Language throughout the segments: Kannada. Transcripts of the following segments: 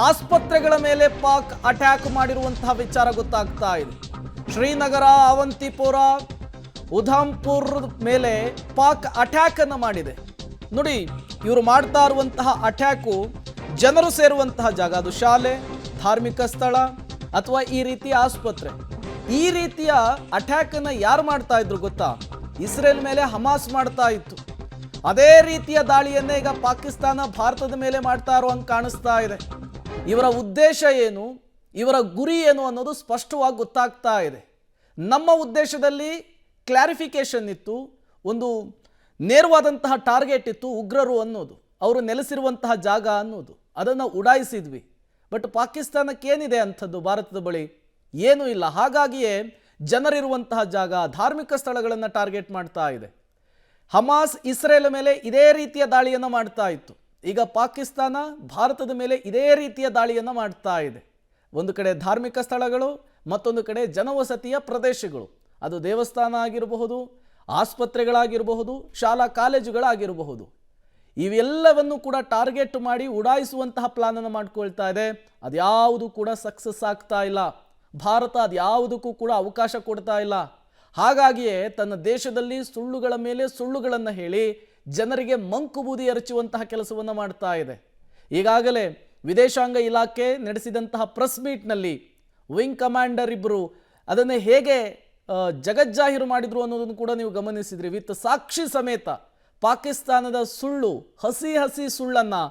ಆಸ್ಪತ್ರೆಗಳ ಮೇಲೆ ಪಾಕ್ ಅಟ್ಯಾಕ್ ಮಾಡಿರುವಂತಹ ವಿಚಾರ ಗೊತ್ತಾಗ್ತಾ ಇದೆ. ಶ್ರೀನಗರ, ಅವಂತಿಪುರ, ಉಧಂಪುರ್ ಮೇಲೆ ಪಾಕ್ ಅಟ್ಯಾಕ್ ಅನ್ನು ಮಾಡಿದೆ. ನೋಡಿ, ಇವರು ಮಾಡ್ತಾ ಇರುವಂತಹ ಅಟ್ಯಾಕು ಜನರು ಸೇರುವಂತಹ ಜಾಗ, ಅದು ಶಾಲೆ, ಧಾರ್ಮಿಕ ಸ್ಥಳ ಅಥವಾ ಈ ರೀತಿಯ ಆಸ್ಪತ್ರೆ. ಈ ರೀತಿಯ ಅಟ್ಯಾಕ್ ಅನ್ನು ಯಾರು ಮಾಡ್ತಾ ಇದ್ರು ಗೊತ್ತಾ? ಇಸ್ರೇಲ್ ಮೇಲೆ ಹಮಾಸ್ ಮಾಡ್ತಾ ಇತ್ತು. ಅದೇ ರೀತಿಯ ದಾಳಿಯನ್ನೇ ಈಗ ಪಾಕಿಸ್ತಾನ ಭಾರತದ ಮೇಲೆ ಮಾಡ್ತಾ ಇರುವಂಗೆ ಕಾಣಿಸ್ತಾ ಇದೆ. ಇವರ ಉದ್ದೇಶ ಏನು, ಇವರ ಗುರಿ ಏನು ಅನ್ನೋದು ಸ್ಪಷ್ಟವಾಗಿ ಗೊತ್ತಾಗ್ತಾ ಇದೆ. ನಮ್ಮ ಉದ್ದೇಶದಲ್ಲಿ ಕ್ಲಾರಿಫಿಕೇಶನ್ ಇತ್ತು, ಒಂದು ನೇರವಾದಂತಹ ಟಾರ್ಗೆಟ್ ಇತ್ತು, ಉಗ್ರರು ಅನ್ನೋದು, ಅವರು ನೆಲೆಸಿರುವಂತಹ ಜಾಗ ಅನ್ನೋದು, ಅದನ್ನು ಉಡಾಯಿಸಿದ್ವಿ. ಬಟ್ ಪಾಕಿಸ್ತಾನಕ್ಕೇನಿದೆ ಅಂಥದ್ದು? ಭಾರತದ ಬಳಿ ಏನೂ ಇಲ್ಲ. ಹಾಗಾಗಿಯೇ ಜನರಿರುವಂತಹ ಜಾಗ, ಧಾರ್ಮಿಕ ಸ್ಥಳಗಳನ್ನು ಟಾರ್ಗೆಟ್ ಮಾಡ್ತಾ ಇದೆ. ಹಮಾಸ್ ಇಸ್ರೇಲ್ ಮೇಲೆ ಇದೇ ರೀತಿಯ ದಾಳಿಯನ್ನು ಮಾಡ್ತಾ ಇತ್ತು. ಈಗ ಪಾಕಿಸ್ತಾನ ಭಾರತದ ಮೇಲೆ ಇದೇ ರೀತಿಯ ದಾಳಿಯನ್ನು ಮಾಡ್ತಾ ಇದೆ. ಒಂದು ಕಡೆ ಧಾರ್ಮಿಕ ಸ್ಥಳಗಳು, ಮತ್ತೊಂದು ಕಡೆ ಜನವಸತಿಯ ಪ್ರದೇಶಗಳು, ಅದು ದೇವಸ್ಥಾನ ಆಗಿರಬಹುದು, ಆಸ್ಪತ್ರೆಗಳಾಗಿರಬಹುದು, ಶಾಲಾ ಕಾಲೇಜುಗಳಾಗಿರಬಹುದು. ಇವೆಲ್ಲವನ್ನು ಕೂಡ ಟಾರ್ಗೆಟ್ ಮಾಡಿ ಉಡಾಯಿಸುವಂತಹ ಪ್ಲಾನನ್ನು ಮಾಡ್ಕೊಳ್ತಾ ಇದೆ. ಅದ್ಯಾವುದು ಕೂಡ ಸಕ್ಸಸ್ ಆಗ್ತಾ ಇಲ್ಲ. ಭಾರತ ಅದ್ಯಾವುದಕ್ಕೂ ಕೂಡ ಅವಕಾಶ ಕೊಡ್ತಾ ಇಲ್ಲ. ಹಾಗಾಗಿಯೇ ತನ್ನ ದೇಶದಲ್ಲಿ ಸುಳ್ಳುಗಳ ಮೇಲೆ ಸುಳ್ಳುಗಳನ್ನು ಹೇಳಿ ಜನರಿಗೆ ಮಂಕು ಬೂದಿ ಎರಚುವಂತಹ ಕೆಲಸವನ್ನು ಮಾಡ್ತಾ ಇದೆ. ಈಗಾಗಲೇ ವಿದೇಶಾಂಗ ಇಲಾಖೆ ನಡೆಸಿದಂತಹ ಪ್ರೆಸ್ ಮೀಟ್ನಲ್ಲಿ ವಿಂಗ್ ಕಮಾಂಡರ್ ಇಬ್ಬರು ಅದನ್ನು ಹೇಗೆ ಜಗಜ್ಜಾಹೀರು ಮಾಡಿದ್ರು ಅನ್ನೋದನ್ನು ಕೂಡ ನೀವು ಗಮನಿಸಿದ್ರಿ. ವಿತ್ ಸಾಕ್ಷಿ ಸಮೇತ ಪಾಕಿಸ್ತಾನದ ಸುಳ್ಳು, ಹಸಿ ಹಸಿ ಸುಳ್ಳನ್ನು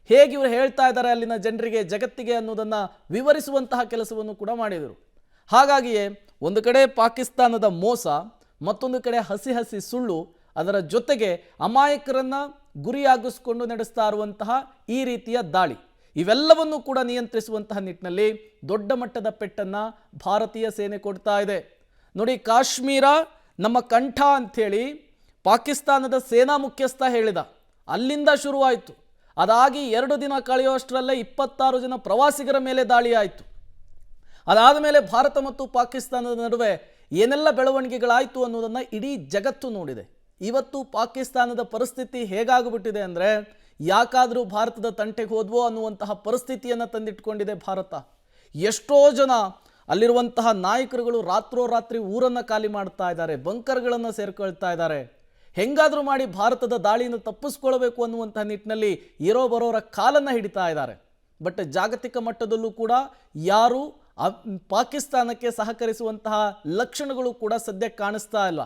ಹೇಗೆ ಇವರು ಹೇಳ್ತಾ ಇದ್ದಾರೆ ಅಲ್ಲಿನ ಜನರಿಗೆ, ಜಗತ್ತಿಗೆ ಅನ್ನೋದನ್ನು ವಿವರಿಸುವಂತಹ ಕೆಲಸವನ್ನು ಕೂಡ ಮಾಡಿದರು. ಹಾಗಾಗಿಯೇ ಒಂದು ಕಡೆ ಪಾಕಿಸ್ತಾನದ ಮೋಸ, ಮತ್ತೊಂದು ಕಡೆ ಹಸಿ ಹಸಿ ಸುಳ್ಳು, ಅದರ ಜೊತೆಗೆ ಅಮಾಯಕರನ್ನು ಗುರಿಯಾಗಿಸಿಕೊಂಡು ನಡೆಸ್ತಾ ಇರುವಂತಹ ಈ ರೀತಿಯ ದಾಳಿ, ಇವೆಲ್ಲವನ್ನು ಕೂಡ ನಿಯಂತ್ರಿಸುವಂತಹ ನಿಟ್ಟಿನಲ್ಲಿ ದೊಡ್ಡ ಮಟ್ಟದ ಪೆಟ್ಟನ್ನು ಭಾರತೀಯ ಸೇನೆ ಕೊಡ್ತಾ ಇದೆ. ನೋಡಿ, ಕಾಶ್ಮೀರ ನಮ್ಮ ಕಂಠ ಅಂಥೇಳಿ ಪಾಕಿಸ್ತಾನದ ಸೇನಾ ಮುಖ್ಯಸ್ಥ ಹೇಳಿದ. ಅಲ್ಲಿಂದ ಶುರುವಾಯಿತು. ಅದಾಗಿ 2 ದಿನ ಕಳೆಯುವಷ್ಟರಲ್ಲೇ 26 ಜನ ಪ್ರವಾಸಿಗರ ಮೇಲೆ ದಾಳಿ ಆಯಿತು. ಅದಾದ ಮೇಲೆ ಭಾರತ ಮತ್ತು ಪಾಕಿಸ್ತಾನದ ನಡುವೆ ಏನೆಲ್ಲ ಬೆಳವಣಿಗೆಗಳಾಯಿತು ಅನ್ನೋದನ್ನು ಇಡೀ ಜಗತ್ತು ನೋಡಿದೆ. ಇವತ್ತು ಪಾಕಿಸ್ತಾನದ ಪರಿಸ್ಥಿತಿ ಹೇಗಾಗಿಬಿಟ್ಟಿದೆ ಅಂದರೆ, ಯಾಕಾದರೂ ಭಾರತದ ತಂಟೆಗೆ ಹೋದ್ವೋ ಅನ್ನುವಂತಹ ಪರಿಸ್ಥಿತಿಯನ್ನು ತಂದಿಟ್ಕೊಂಡಿದೆ ಭಾರತ. ಎಷ್ಟೋ ಜನ ಅಲ್ಲಿರುವಂತಹ ನಾಯಕರುಗಳು ರಾತ್ರೋರಾತ್ರಿ ಊರನ್ನು ಖಾಲಿ ಮಾಡ್ತಾ ಇದ್ದಾರೆ, ಬಂಕರ್ಗಳನ್ನು ಸೇರ್ಕೊಳ್ತಾ ಇದ್ದಾರೆ. ಹೆಂಗಾದರೂ ಮಾಡಿ ಭಾರತದ ದಾಳಿಯನ್ನು ತಪ್ಪಿಸ್ಕೊಳ್ಬೇಕು ಅನ್ನುವಂತಹ ನಿಟ್ಟಿನಲ್ಲಿ ಇರೋ ಬರೋರ ಕಾಲನ್ನು ಹಿಡಿತಾ ಇದ್ದಾರೆ. ಬಟ್ ಜಾಗತಿಕ ಮಟ್ಟದಲ್ಲೂ ಕೂಡ ಯಾರು ಪಾಕಿಸ್ತಾನಕ್ಕೆ ಸಹಕರಿಸುವಂತಹ ಲಕ್ಷಣಗಳು ಕೂಡ ಸದ್ಯಕ್ಕೆ ಕಾಣಿಸ್ತಾ ಇಲ್ಲ.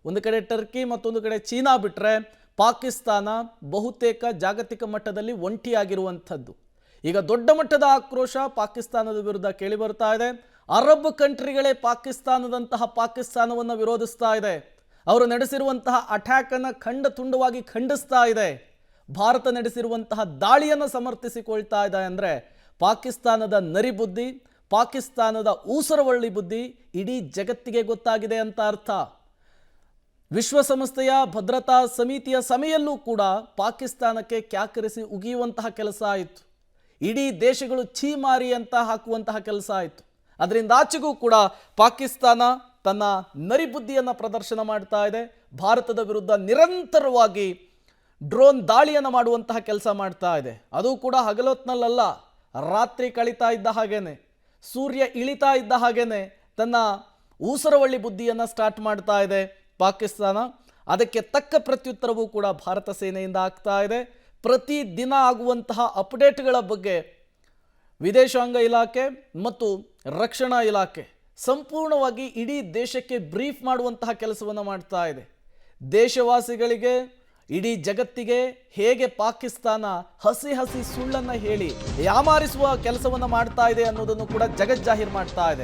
ಒಂದು ಕಡೆ ಟರ್ಕಿ, ಮತ್ತೊಂದು ಕಡೆ ಚೀನಾ ಬಿಟ್ಟರೆ ಪಾಕಿಸ್ತಾನ ಬಹುತೇಕ ಜಾಗತಿಕ ಮಟ್ಟದಲ್ಲಿ ಒಂಟಿಯಾಗಿರುವಂಥದ್ದು. ಈಗ ದೊಡ್ಡ ಮಟ್ಟದ ಆಕ್ರೋಶ ಪಾಕಿಸ್ತಾನದ ವಿರುದ್ಧ ಕೇಳಿ ಬರ್ತಾ ಇದೆ. ಅರಬ್ ಕಂಟ್ರಿಗಳೇ ಪಾಕಿಸ್ತಾನವನ್ನು ವಿರೋಧಿಸ್ತಾ ಇದೆ. ಅವರು ನಡೆಸಿರುವಂತಹ ಅಟ್ಯಾಕನ್ನು ಖಂಡ ತುಂಡವಾಗಿ ಖಂಡಿಸ್ತಾ ಇದೆ. ಭಾರತ ನಡೆಸಿರುವಂತಹ ದಾಳಿಯನ್ನು ಸಮರ್ಥಿಸಿಕೊಳ್ತಾ ಇದೆ. ಅಂದರೆ ಪಾಕಿಸ್ತಾನದ ನರಿಬುದ್ಧಿ, ಪಾಕಿಸ್ತಾನದ ಊಸರವಳ್ಳಿ ಬುದ್ಧಿ ಇಡೀ ಜಗತ್ತಿಗೆ ಗೊತ್ತಾಗಿದೆ ಅಂತ ಅರ್ಥ. ವಿಶ್ವಸಂಸ್ಥೆಯ ಭದ್ರತಾ ಸಮಿತಿಯ ಸಭೆಯಲ್ಲೂ ಕೂಡ ಪಾಕಿಸ್ತಾನಕ್ಕೆ ಕ್ಯಾಕರಿಸಿ ಉಗಿಯುವಂತಹ ಕೆಲಸ ಆಯಿತು. ಇಡೀ ದೇಶಗಳು ಛೀಮಾರಿ ಅಂತ ಹಾಕುವಂತಹ ಕೆಲಸ ಆಯಿತು. ಅದರಿಂದ ಆಚೆಗೂ ಕೂಡ ಪಾಕಿಸ್ತಾನ ತನ್ನ ನರಿಬುದ್ಧಿಯನ್ನು ಪ್ರದರ್ಶನ ಮಾಡ್ತಾ ಇದೆ. ಭಾರತದ ವಿರುದ್ಧ ನಿರಂತರವಾಗಿ ಡ್ರೋನ್ ದಾಳಿಯನ್ನು ಮಾಡುವಂತಹ ಕೆಲಸ ಮಾಡ್ತಾ ಇದೆ. ಅದು ಕೂಡ ಹಗಲೊತ್ನಲ್ಲ, ರಾತ್ರಿ ಕಳೀತಾ ಇದ್ದ ಹಾಗೇನೆ, ಸೂರ್ಯ ಇಳಿತಾ ಇದ್ದ ಹಾಗೇನೆ ತನ್ನ ಊಸರವಳ್ಳಿ ಬುದ್ಧಿಯನ್ನು ಸ್ಟಾರ್ಟ್ ಮಾಡ್ತಾ ಇದೆ ಪಾಕಿಸ್ತಾನ. ಅದಕ್ಕೆ ತಕ್ಕ ಪ್ರತ್ಯುತ್ತರವೂ ಕೂಡ ಭಾರತ ಸೇನೆಯಿಂದ ಆಗ್ತಾ ಇದೆ. ಪ್ರತಿ ದಿನ ಆಗುವಂತಹ ಅಪ್ಡೇಟ್ಗಳ ಬಗ್ಗೆ ವಿದೇಶಾಂಗ ಇಲಾಖೆ ಮತ್ತು ರಕ್ಷಣಾ ಇಲಾಖೆ ಸಂಪೂರ್ಣವಾಗಿ ಇಡೀ ದೇಶಕ್ಕೆ ಬ್ರೀಫ್ ಮಾಡುವಂತಹ ಕೆಲಸವನ್ನು ಮಾಡ್ತಾ ಇದೆ. ದೇಶವಾಸಿಗಳಿಗೆ, ಇಡೀ ಜಗತ್ತಿಗೆ ಹೇಗೆ ಪಾಕಿಸ್ತಾನ ಹಸಿ ಹಸಿ ಸುಳ್ಳನ್ನು ಹೇಳಿ ಯಾಮಾರಿಸುವ ಕೆಲಸವನ್ನು ಮಾಡ್ತಾ ಇದೆ ಅನ್ನೋದನ್ನು ಕೂಡ ಜಗಜ್ಜಾಹೀರ್ ಮಾಡ್ತಾ ಇದೆ.